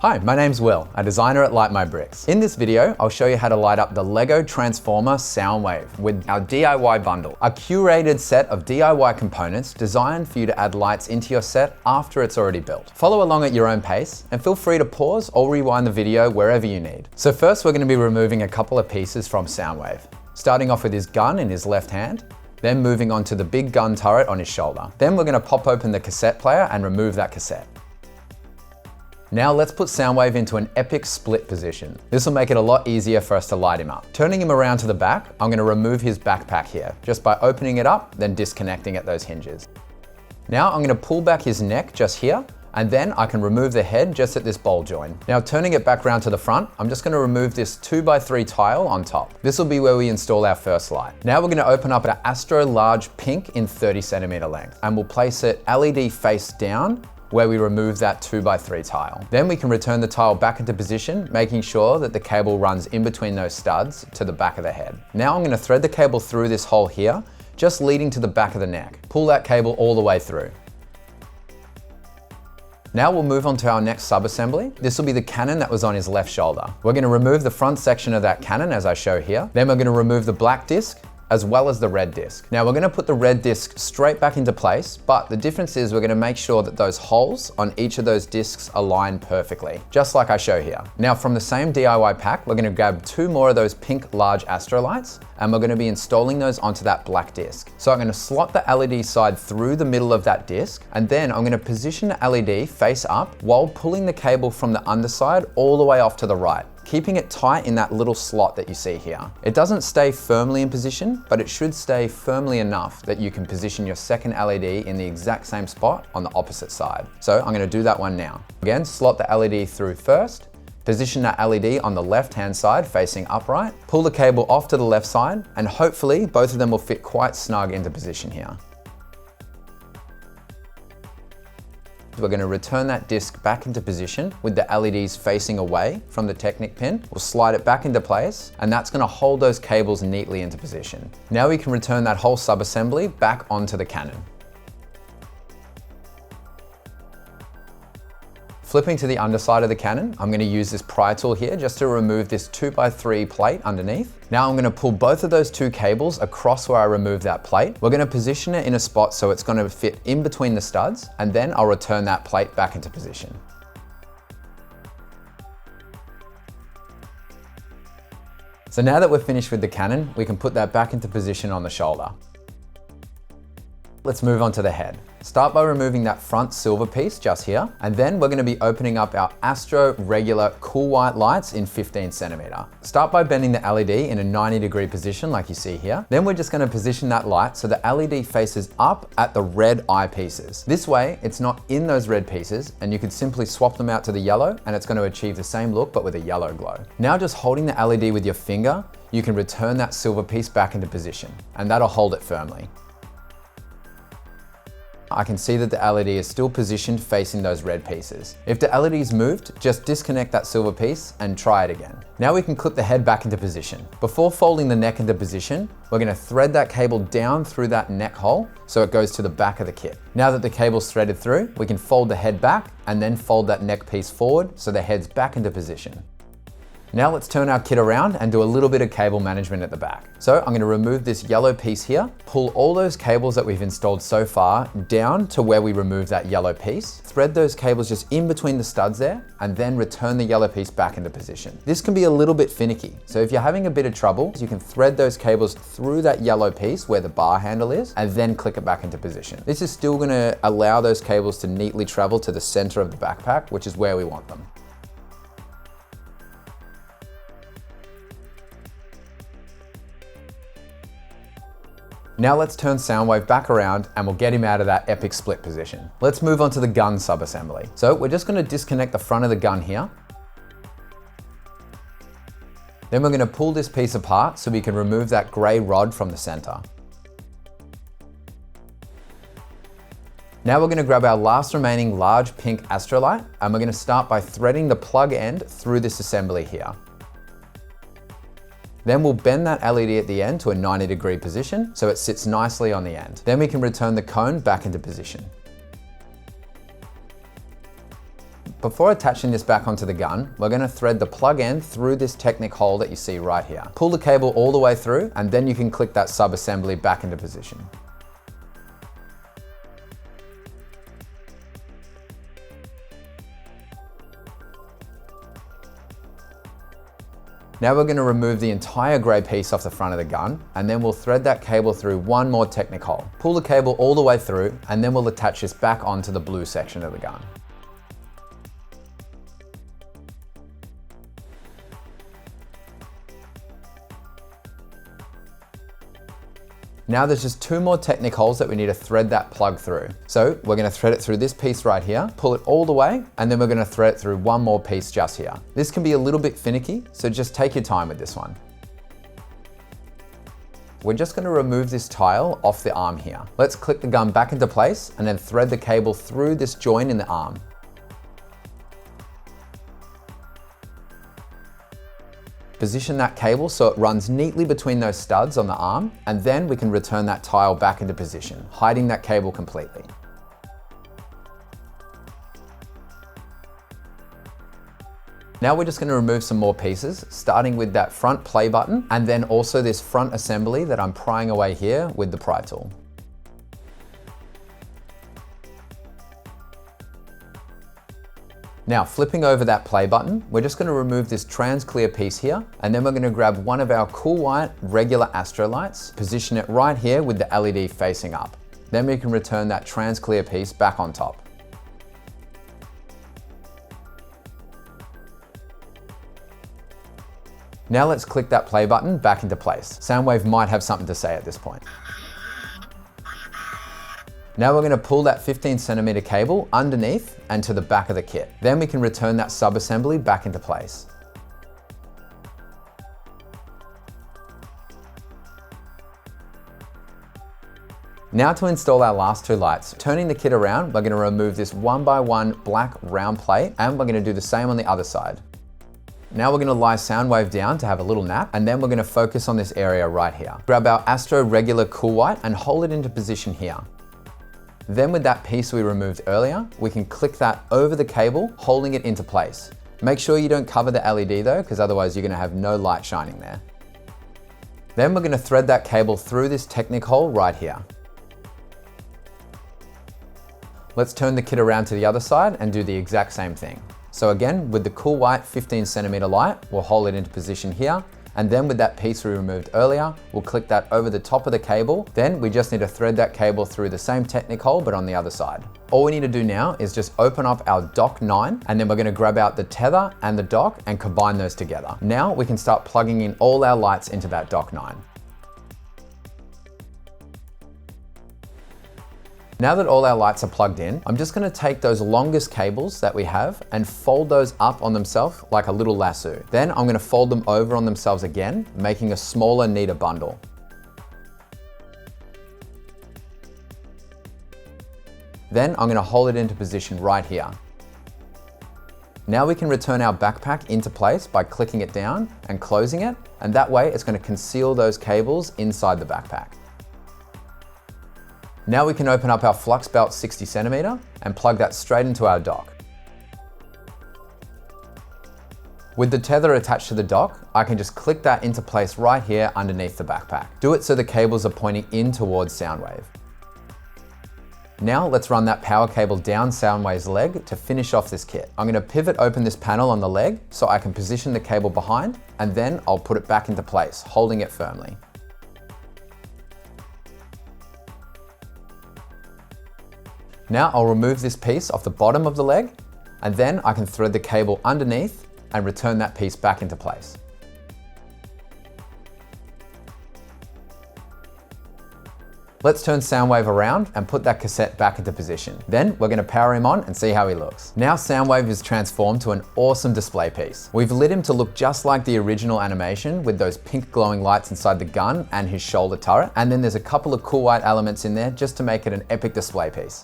Hi, my name's Will, a designer at Light My Bricks. In this video, I'll show you how to light up the Lego Transformer Soundwave with our DIY bundle, a curated set of DIY components designed for you to add lights into your set after it's already built. Follow along at your own pace and feel free to pause or rewind the video wherever you need. So first, we're going to be removing a couple of pieces from Soundwave, starting off with his gun in his left hand, then moving on to the big gun turret on his shoulder. Then we're going to pop open the cassette player and remove that cassette. Now let's put Soundwave into an epic split position. This will make it a lot easier for us to light him up. Turning him around to the back, I'm going to remove his backpack here, just by opening it up, then disconnecting at those hinges. Now I'm going to pull back his neck just here, and then I can remove the head just at this ball joint. Now turning it back around to the front, I'm just going to remove this 2x3 tile on top. This will be where we install our first light. Now we're going to open up an Astro large pink in 30cm length, and we'll place it LED face down where we remove that 2x3 tile. Then we can return the tile back into position, making sure that the cable runs in between those studs to the back of the head. Now I'm going to thread the cable through this hole here, just leading to the back of the neck. Pull that cable all the way through. Now we'll move on to our next sub-assembly. This will be the cannon that was on his left shoulder. We're going to remove the front section of that cannon as I show here. Then we're going to remove the black disc as well as the red disc. Now we're going to put the red disc straight back into place, but the difference is we're going to make sure that those holes on each of those discs align perfectly, just like I show here. Now from the same DIY pack, we're going to grab 2 more of those pink large Astro lights, and we're going to be installing those onto that black disc. So I'm going to slot the LED side through the middle of that disc, and then I'm going to position the LED face up while pulling the cable from the underside all the way off to the right, keeping it tight in that little slot that you see here. It doesn't stay firmly in position, but it should stay firmly enough that you can position your second LED in the exact same spot on the opposite side. So I'm going to do that one now. Again, slot the LED through first, position that LED on the left-hand side facing upright, pull the cable off to the left side, and hopefully both of them will fit quite snug into position here. We're going to return that disc back into position with the LEDs facing away from the Technic pin. We'll slide it back into place, and that's going to hold those cables neatly into position. Now we can return that whole sub-assembly back onto the cannon. Flipping to the underside of the cannon, I'm going to use this pry tool here just to remove this 2x3 plate underneath. Now I'm going to pull both of those 2 cables across where I removed that plate. We're going to position it in a spot so it's going to fit in between the studs, and then I'll return that plate back into position. So now that we're finished with the cannon, we can put that back into position on the shoulder. Let's move on to the head. Start by removing that front silver piece just here, and then we're going to be opening up our Astro regular cool white lights in 15cm. Start by bending the LED in a 90-degree position like you see here. Then we're just going to position that light so the LED faces up at the red eye pieces. This way, it's not in those red pieces, and you can simply swap them out to the yellow, and it's going to achieve the same look but with a yellow glow. Now just holding the LED with your finger, you can return that silver piece back into position, and that'll hold it firmly. I can see that the LED is still positioned facing those red pieces. If the LED's moved, just disconnect that silver piece and try it again. Now we can clip the head back into position. Before folding the neck into position, we're going to thread that cable down through that neck hole so it goes to the back of the kit. Now that the cable's threaded through, we can fold the head back and then fold that neck piece forward so the head's back into position. Now let's turn our kit around and do a little bit of cable management at the back. So I'm going to remove this yellow piece here, pull all those cables that we've installed so far down to where we removed that yellow piece, thread those cables just in between the studs there, and then return the yellow piece back into position. This can be a little bit finicky, so if you're having a bit of trouble, you can thread those cables through that yellow piece where the bar handle is, and then click it back into position. This is still going to allow those cables to neatly travel to the center of the backpack, which is where we want them. Now let's turn Soundwave back around and we'll get him out of that epic split position. Let's move on to the gun sub-assembly. So we're just going to disconnect the front of the gun here. Then we're going to pull this piece apart so we can remove that gray rod from the center. Now we're going to grab our last remaining large pink Astrolight, and we're going to start by threading the plug end through this assembly here. Then we'll bend that LED at the end to a 90-degree position so it sits nicely on the end. Then we can return the cone back into position. Before attaching this back onto the gun, we're going to thread the plug end through this Technic hole that you see right here. Pull the cable all the way through, and then you can click that sub-assembly back into position. Now we're going to remove the entire grey piece off the front of the gun, and then we'll thread that cable through one more Technic hole. Pull the cable all the way through, and then we'll attach this back onto the blue section of the gun. Now there's just two more Technic holes that we need to thread that plug through. So we're going to thread it through this piece right here, pull it all the way, and then we're going to thread it through one more piece just here. This can be a little bit finicky, so just take your time with this one. We're just going to remove this tile off the arm here. Let's click the gun back into place and then thread the cable through this joint in the arm. Position that cable so it runs neatly between those studs on the arm, and then we can return that tile back into position, hiding that cable completely. Now we're just going to remove some more pieces, starting with that front play button, and then also this front assembly that I'm prying away here with the pry tool. Now, flipping over that play button, we're just going to remove this trans clear piece here, and then we're going to grab one of our cool white regular astro lights, position it right here with the LED facing up. Then we can return that trans clear piece back on top. Now let's click that play button back into place. Soundwave might have something to say at this point. Now we're going to pull that 15cm cable underneath and to the back of the kit. Then we can return that sub-assembly back into place. Now to install our last two lights. Turning the kit around, we're going to remove this 1x1 black round plate, and we're going to do the same on the other side. Now we're going to lie Soundwave down to have a little nap, and then we're going to focus on this area right here. Grab our Astro regular cool white and hold it into position here. Then with that piece we removed earlier, we can click that over the cable, holding it into place. Make sure you don't cover the LED though, because otherwise you're going to have no light shining there. Then we're going to thread that cable through this Technic hole right here. Let's turn the kit around to the other side and do the exact same thing. So again, with the cool white 15cm light, we'll hold it into position here. And then with that piece we removed earlier, we'll click that over the top of the cable. Then we just need to thread that cable through the same Technic hole, but on the other side. All we need to do now is just open up our dock 9, and then we're going to grab out the tether and the dock and combine those together. Now we can start plugging in all our lights into that dock 9. Now that all our lights are plugged in, I'm just going to take those longest cables that we have and fold those up on themselves like a little lasso. Then I'm going to fold them over on themselves again, making a smaller, neater bundle. Then I'm going to hold it into position right here. Now we can return our backpack into place by clicking it down and closing it, and that way it's going to conceal those cables inside the backpack. Now we can open up our flux belt 60cm and plug that straight into our dock. With the tether attached to the dock, I can just click that into place right here underneath the backpack. Do it so the cables are pointing in towards Soundwave. Now let's run that power cable down Soundwave's leg to finish off this kit. I'm going to pivot open this panel on the leg so I can position the cable behind, and then I'll put it back into place, holding it firmly. Now I'll remove this piece off the bottom of the leg, and then I can thread the cable underneath and return that piece back into place. Let's turn Soundwave around and put that cassette back into position. Then we're going to power him on and see how he looks. Now Soundwave is transformed to an awesome display piece. We've lit him to look just like the original animation with those pink glowing lights inside the gun and his shoulder turret. And then there's a couple of cool white elements in there just to make it an epic display piece.